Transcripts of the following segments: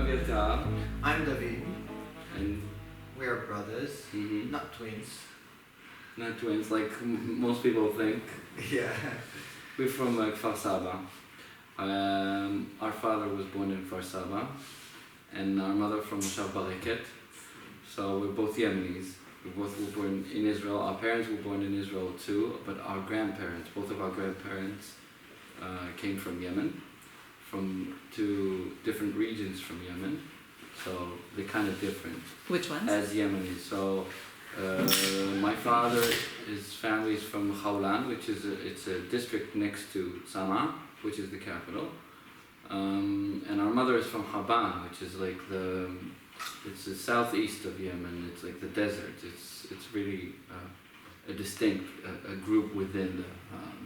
Evyatar. I'm David. And We are brothers, not twins. not twins like most people think. Yeah. We're from Kfar Saba. Our father was born in Kfar Saba, and our mother from Moshav Bareket. So we're both Yemenis. We both were born in Israel. Our parents were born in Israel too, but our grandparents, both of our grandparents, came from Yemen, from two different regions from Yemen. So they're kind of different. Which ones? As Yemenis. So my father, his family is from Khawlan, which is a district next to Sana'a, which is the capital. And our mother is from Haban, which is like it's the southeast of Yemen. It's like the desert. It's really a distinct a group within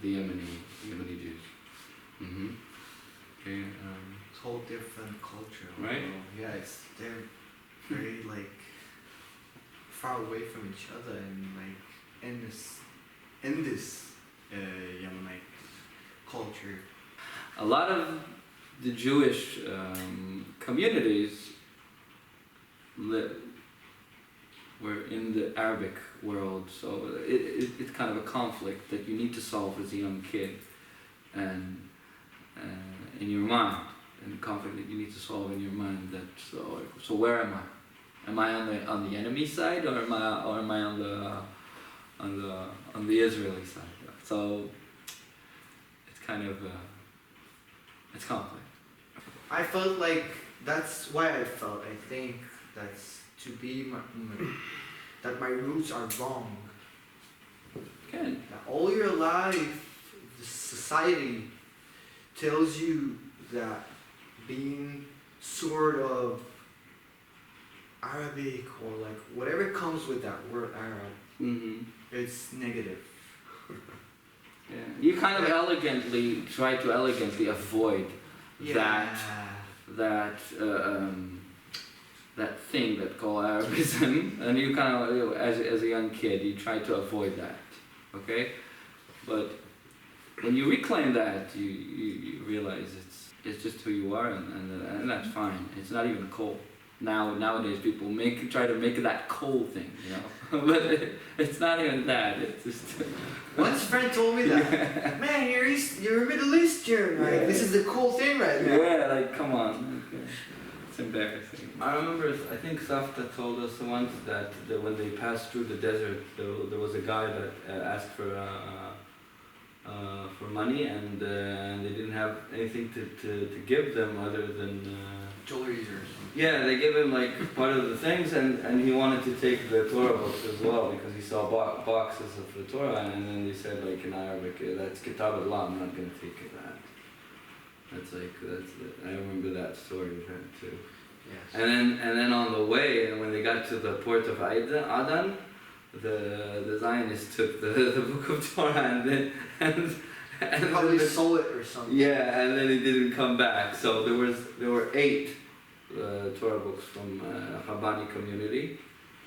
the Yemeni Jews. Okay. It's a whole different culture. Right? Yeah, they're very like far away from each other and like in this Yemenite culture. A lot of the Jewish communities were in the Arabic world, so it's kind of a conflict that you need to solve as a young kid, and in your mind, and a conflict that you need to solve in your mind. That so where am I? Am I on the enemy side, or am I on the Israeli side? So it's kind of it's conflict. I felt like that's why I felt. I think that's to be that my roots are wrong. Okay. That all your life, the society tells you that being sort of Arabic or like whatever comes with that word Arab, it's negative. Yeah. You kind of try to elegantly avoid that thing that called Arabism, and you kind of, as a young kid, you try to avoid that, okay? But when you reclaim that, you realize it's just who you are, and that's fine. It's not even cool. Nowadays, people try to make that cool thing, you know. But it's not even that. It's just. Once a friend told me that. Man, you're a Middle Eastern, right? Yeah. This is the cool thing right now. Yeah, like come on. Okay. It's embarrassing. I remember, I think Safta told us once that when they passed through the desert, there was a guy that asked for money, and they didn't have anything to give them other than jewelry or something. Yeah, they gave him like part of the things, and he wanted to take the Torah books as well because he saw boxes of the Torah, and then they said like in Arabic, that's Kitab Allah, I'm not going to take that. I remember that story too. Yes. And then on the way, when they got to the port of Adan, the Zionists took the book of Torah and probably sold it or something. Yeah, and then it didn't come back. So there were 8 Torah books from Habani community,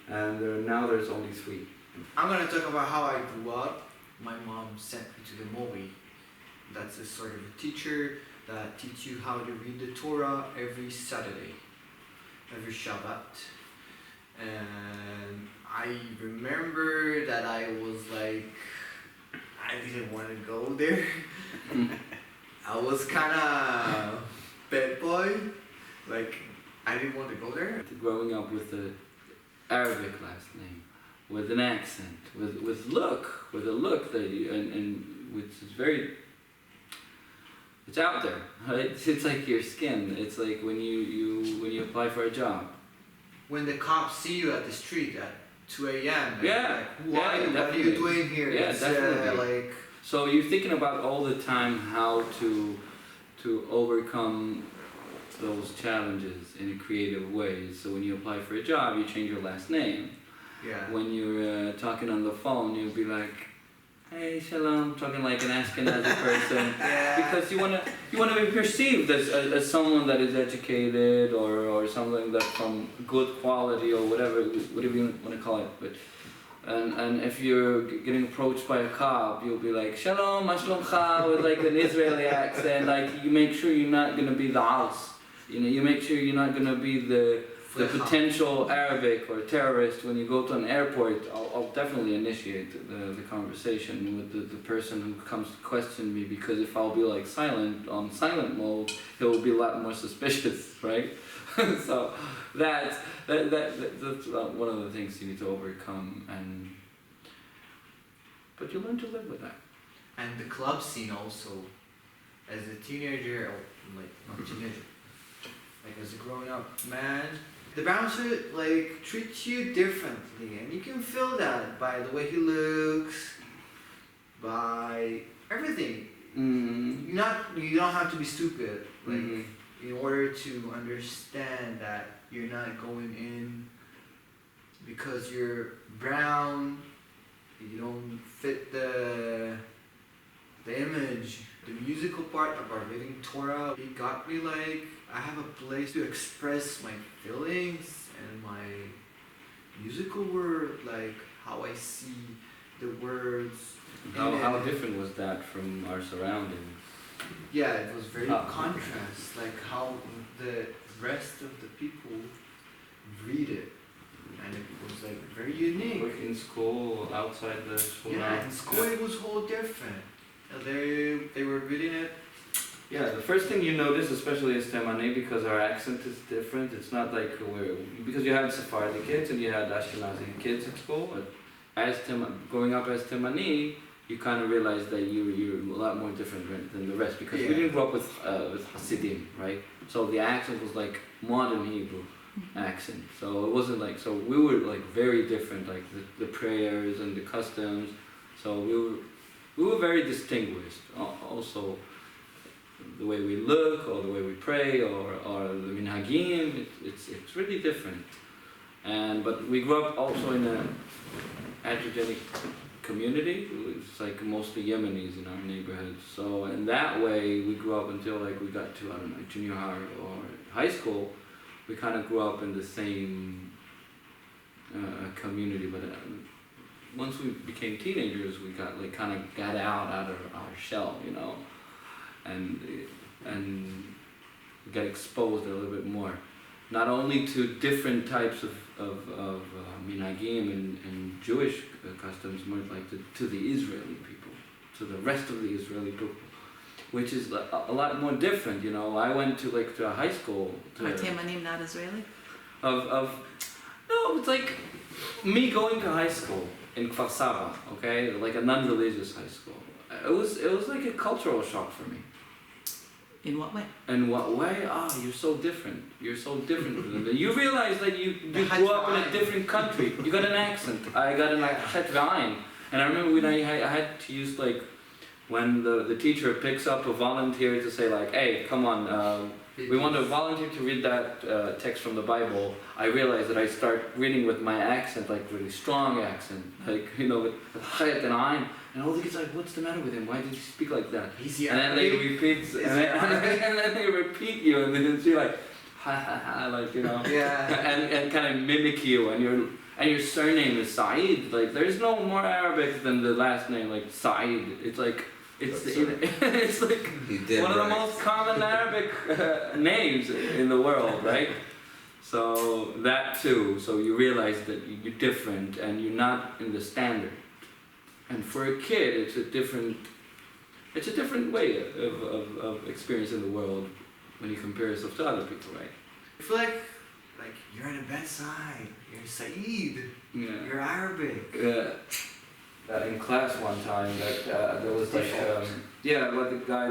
and now there's only 3. I'm gonna talk about how I grew up. My mom sent me to the Mowi. That's a sort of a teacher that teaches you how to read the Torah every Saturday, every Shabbat. And I remember that I was like, I didn't want to go there. I was kind of bad boy. Like, I didn't want to go there. Growing up with an Arabic last name, with an accent, with a look that and which is very, it's out there. Right? It's like your skin. It's like when you apply for a job. When the cops see you at the street at 2 a.m. Yeah. Like, what are you doing here? Yeah, it's, definitely. So you're thinking about all the time how to overcome those challenges in a creative way. So when you apply for a job, you change your last name. Yeah. When you're talking on the phone, you'll be like, "Hey, shalom," talking like an Ashkenazi person, because you wanna be perceived as someone that is educated or something that from good quality or whatever you want to call it. But and if you're getting approached by a cop, you'll be like, "Shalom, ma shlomcha," with like an Israeli accent. Like you make sure you're not gonna be the house. you know, you make sure you're not gonna be the potential Arabic or terrorist when you go to an airport. I'll definitely initiate the conversation with the person who comes to question me, because if I'll be like silent mode, he'll be a lot more suspicious, right? So that's one of the things you need to overcome, but you learn to live with that. And the club scene also, as a teenager, or like not teenager, like as a grown up man, the bouncer like treats you differently, and you can feel that by the way he looks, by everything. You don't have to be stupid, like in order to understand that you're not going in because you're brown, you don't fit the image. The musical part about reading Torah, it got me like, I have a place to express my feelings and my musical word, like how I see the words. How different was that from our surroundings? Yeah, it was very contrast, like how the rest of the people read it. And it was like very unique. Like in school, outside the school. Yeah, in school it was whole different. They were reading it. Yeah, the first thing you notice, especially as Temani, because our accent is different. It's not like because you had Sephardic kids and you had Ashkenazi kids at school. But growing up as Temani, you kind of realize that you're a lot more different than the rest, because we didn't grow up with Hasidim, right? So the accent was like modern Hebrew accent. So it wasn't like, so we were like very different, like the prayers and the customs. So we were very distinguished. Also, the way we look, or the way we pray, or the minhagim, it's really different. But we grew up also in an heterogenic community. It's like mostly Yemenis in our neighborhood. So in that way, we grew up until like we got to, I don't know, junior high or high school. We kind of grew up in the same community, but once we became teenagers, we got like kind of got out of our shell, you know, and we got exposed a little bit more, not only to different types of minhagim and Jewish customs, more like to the Israeli people, to the rest of the Israeli people, which is a lot more different, you know. I went to a high school. Are Temanim not Israeli? No, it's like me going to high school in Kfar Saba, okay, like a non-religious high school. It was like a cultural shock for me. In what way? In what way? You're so different. You're so different from them. You realize that you grew up in a different country. You got an accent. I got an accent, and I remember when I had to use like, when the teacher picks up a volunteer to say like, hey, come on, we want a volunteer to read that text from the Bible. I realized that I start reading with my accent, like really strong accent, like, you know, with chayet and ayin. And all the kids are like, what's the matter with him? Why did he speak like that? And then they repeat, and then they repeat you, and then it's like, ha ha ha, like, you know, and kind of mimic you, and your surname is Saeed. Like, there's no more Arabic than the last name, like Saeed. It's like, it's like one of the most common Arabic names in the world, right? So that too. So you realize that you're different and you're not in the standard. And for a kid, it's a different way of experiencing the world when you compare yourself to other people, right? I feel like you're on the bad side. You're Saeed. Yeah. You're Arabic. In class one time, there was like the guy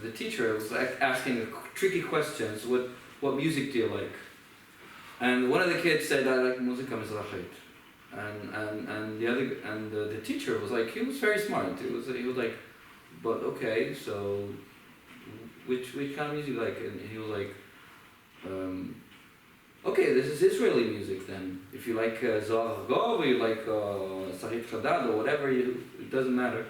the teacher was like asking tricky questions. What music do you like? And one of the kids said, I like musica mizrahit. And the teacher was like, he was very smart. He was like, but okay, so which kind of music you like? And he was like, okay, this is Israeli music then. If you like Zohar Gov, or you like Sahit Chadad, or whatever, it doesn't matter.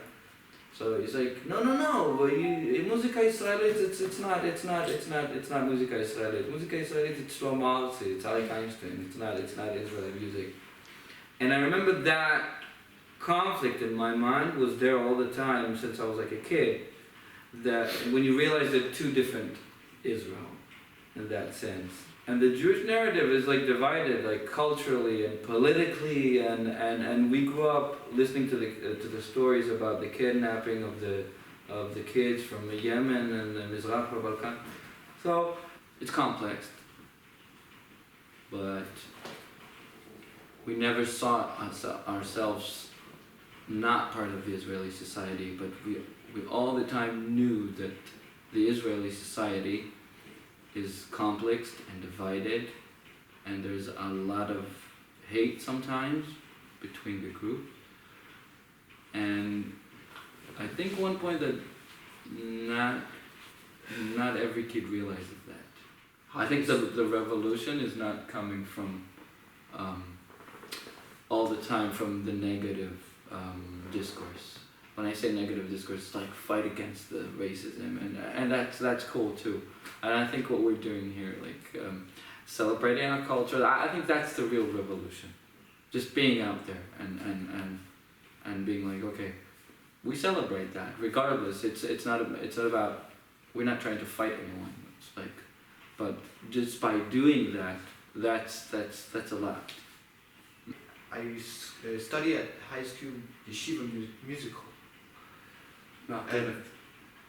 So he's like, no, musica Israelit, it's not musica Israelit. Musica Israelit, it's Shlomo Artzi, it's Arik Einstein, it's not Israeli music. And I remember that conflict in my mind was there all the time since I was like a kid, that when you realize there are two different Israel, in that sense. And the Jewish narrative is like divided, like culturally and politically, and we grew up listening to the stories about the kidnapping of the kids from Yemen and the Mizrach Balkan. So it's complex, but we never saw ourselves not part of the Israeli society, but we all the time knew that the Israeli society is complex and divided, and there's a lot of hate sometimes between the group. And I think one point that not every kid realizes that. I think the revolution is not coming from all the time from the negative discourse. When I say negative discourse, it's like fight against the racism, and that's cool too. And I think what we're doing here, like celebrating our culture, I think that's the real revolution. Just being out there and being like, okay, we celebrate that regardless. It's not about, we're not trying to fight anyone. It's like, but just by doing that, that's a lot. I study at high school yeshiva musical.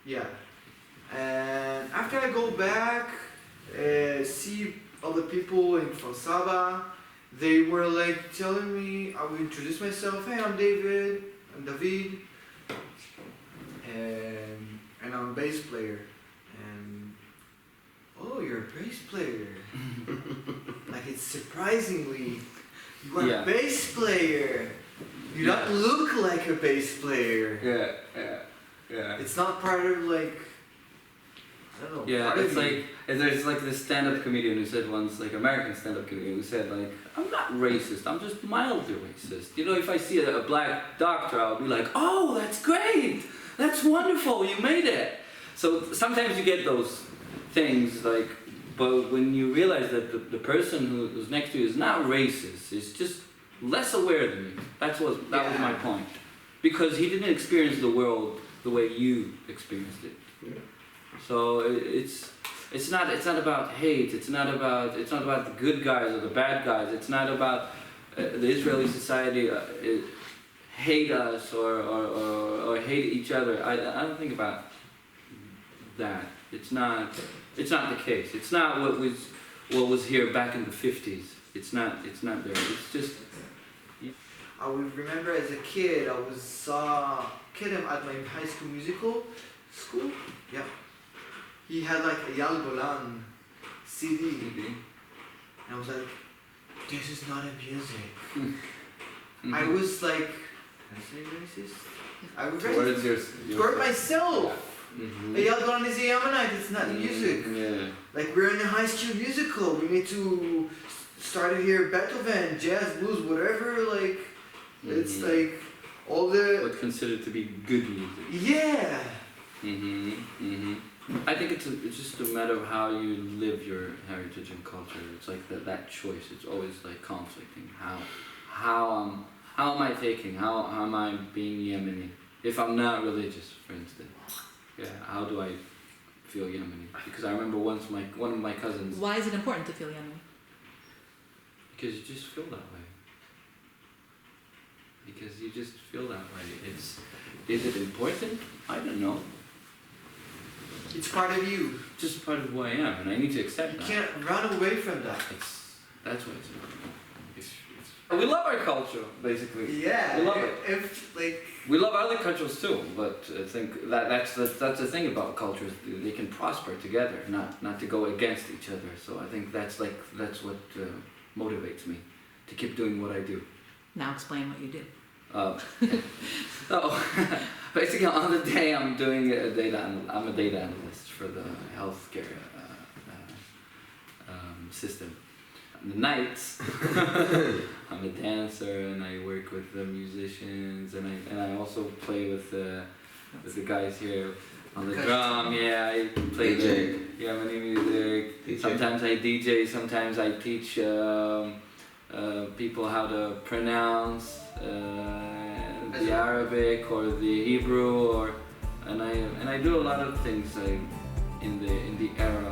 Yeah, and after I go back, see other people in Kfar Saba, they were like telling me, I would introduce myself, hey, I'm David, I'm David, and I'm a bass player, and oh, you're a bass player. Like, it's surprisingly, you are a bass player. You don't look like a bass player. Yeah. It's not part of, like, I don't know. Yeah, it's like, there's like this stand-up comedian who said once, like American stand-up comedian who said, like, I'm not racist, I'm just mildly racist. You know, if I see a black doctor, I'll be like, oh, that's great, that's wonderful, you made it. So sometimes you get those things, like, but when you realize that the person who's next to you is not racist, is just less aware than you. That was my point. Because he didn't experience the world the way you experienced it. Yeah. So it's not about hate. It's not about the good guys or the bad guys. It's not about the Israeli society hate us or hate each other. I don't think about that. It's not the case. It's not what was here back in the 50s. It's not there. It's just. I would remember as a kid, I saw Kedem at my high school musical school. Yeah. He had like a Yal Golan CD. And I was like, this is not a music. I was like, can I say racist? I was racist. Toward myself. A Yal Golan is a Yemenite, it's not music. Yeah. Like, we're in a high school musical. We need to start to hear Beethoven, jazz, blues, whatever, like. It's like all the... what's considered to be good music. Yeah! I think it's just a matter of how you live your heritage and culture. It's like that choice. It's always like conflicting. How am I taking? How am I being Yemeni? If I'm not religious, for instance. Yeah, how do I feel Yemeni? Because I remember once one of my cousins... Why is it important to feel Yemeni? Because you just feel that way. Because you just feel that way. Is it important? I don't know. It's part of you. Just part of who I am, and I need to accept that. You can't run away from that. That's what it's about. We love our culture, basically. Yeah. We love it. We love other cultures too, but I think that's the thing about cultures. They can prosper together, not to go against each other. So I think that's what motivates me to keep doing what I do. Now explain what you do. So basically on the day I'm doing I'm a data analyst for the healthcare system. On the nights I'm a dancer and I work with the musicians and I also play with the guys here on the drum. Yeah, I play the Yemeni music. DJ. Sometimes I DJ, sometimes I teach people how to pronounce the Arabic or the Hebrew, and I do a lot of things in the era